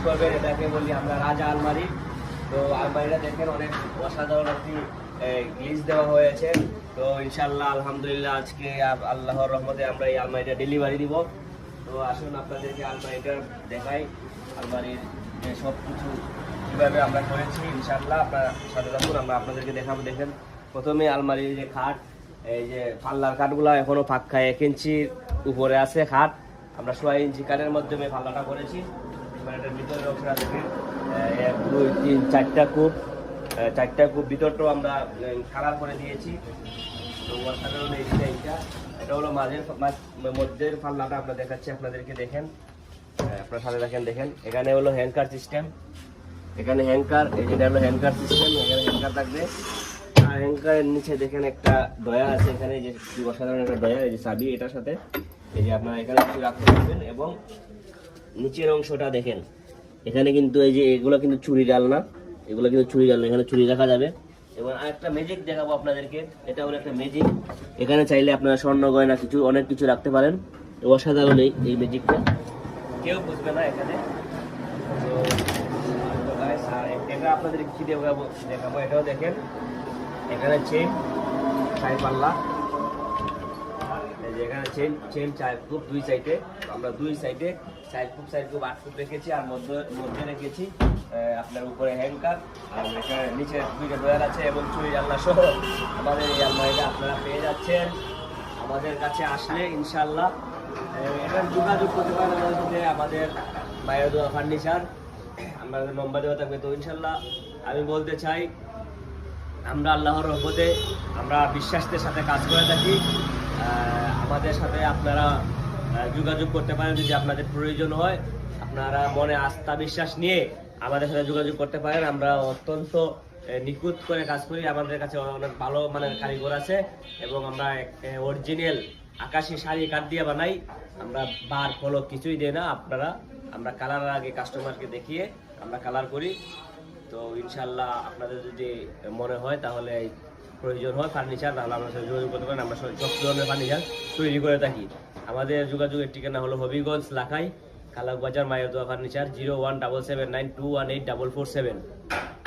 করবেন, এটাকে বলি আমরা রাজা আলমারি। তো আলমারিটা দেখেন অনেক অসাধারণ একটি গ্লিজ দেওয়া হয়েছে। তো ইনশাল্লাহ আলহামদুলিল্লাহ আজকে আল্লাহর রহমতে আমরা এই আলমারিটা ডেলিভারি দিব। তো আসুন আপনাদেরকে আলমারিটা দেখাই, আলমারির যে সব কিছু কীভাবে আমরা করেছি। ইনশাল্লাহ আপনার সাথে থাকুন, আমরা আপনাদেরকে দেখাবো। দেখেন প্রথমে আলমারির যে খাট, এই যে পাল্লার খাটগুলো এখনও পাক্কা 1 ইঞ্চির উপরে আছে খাট। আমরা 6 ইঞ্চি কাঠের মাধ্যমে পাল্লাটা করেছি। এটার ভিতরের অংশটা দেখেন 1 2 3 4টা কূপ, 4টা কূপ ভিতরটাও আমরা কালার করে দিয়েছি। তো অসাধারণ এই ডিজাইনটা। এটা হলো মধ্যের পাল্লাটা আমরা দেখাচ্ছি আপনাদেরকে। দেখেন আপনার সাথে দেখেন এখানে হলো হ্যাঙ্কার সিস্টেম, এখানে হ্যাঙ্কার, এই যেটা হলো হ্যাঙ্কার সিস্টেম, এখানে হ্যাঙ্কার থাকবে। আর হ্যাঙ্কারের নিচে দেখেন একটা ডয়া আছে, এখানে যে অসাধারণ একটা ডয়া, এই যে চাবি এটার সাথে, এই যে আপনারা এখানে কিছু রাখতে পারবেন। এবং নিচের অংশটা দেখেন, এখানে কিন্তু এই যে এগুলো কিন্তু চুরি ডাল না, এগুলো কিন্তু চুরি ডাল না, এখানে চুরি রাখা যাবে। এবং আরেকটা ম্যাজিক দেখাবো আপনাদেরকে, এটা হলো একটা ম্যাজিক। এখানে চাইলে আপনারা স্বর্ণ গয়না অনেক কিছু রাখতে পারেন। অসাধারণ এই ম্যাজিকটা, কেউ বুঝবে না এখানে। তো এটা আপনাদের কি দেখাবো, এটাও দেখেন, এখানে চেন 4 পাল্লা, এখানে চেন 4 কূপ 2 সাইডে। আমরা 2 সাইডে 4 কূপ 8 কূপ রেখেছি। আর মধ্যে রেখেছি আপনার উপরে হ্যাঙ্কার, আর এখানে নিচে 2টা ডয়ার আছে এবং চুরি জানলা সহ আমাদের এই আলমারিটা আপনারা পেয়ে যাচ্ছেন আমাদের কাছে আসলে। ইনশাল্লাহ এটা যোগাযোগ করতে পারেন আমাদের সাথে, আমাদের মায়ের দোয়া ফার্নিচার, আমাদের নম্বর দেওয়া থাকবে। তো ইনশাল্লাহ আমি বলতে চাই, আমরা আল্লাহর রহমতে আমরা বিশ্বাসের সাথে কাজ করে থাকি। আমাদের সাথে আপনারা যোগাযোগ করতে পারেন যদি আপনাদের প্রয়োজন হয়। আপনারা মনে আস্থা বিশ্বাস নিয়ে আমাদের সাথে যোগাযোগ করতে পারেন। আমরা অত্যন্ত নিখুঁত করে কাজ করি, আমাদের কাছে অনেক ভালো মানের কারিগর আছে এবং আমরা অরিজিনাল আকাশি শাড়ি কাঠ দিয়ে বানাই। আমরা বার ফলক কিছুই দিই না। আমরা কালার আগে কাস্টমারকে দেখিয়ে আমরা কালার করি। তো ইনশাল্লাহ আপনাদের যদি মনে হয় তাহলে প্রয়োজন হয় ফার্নিচার, তাহলে আমরা সাথে যোগাযোগ করতে পারেন। আমরা সব ধরনের ফার্নিচার তৈরি করে থাকি। আমাদের যোগাযোগের ঠিকানা হলো হবিগঞ্জ লাখাই, কালাকবাজার মায়ের দোয়া ফার্নিচার, 01779218447।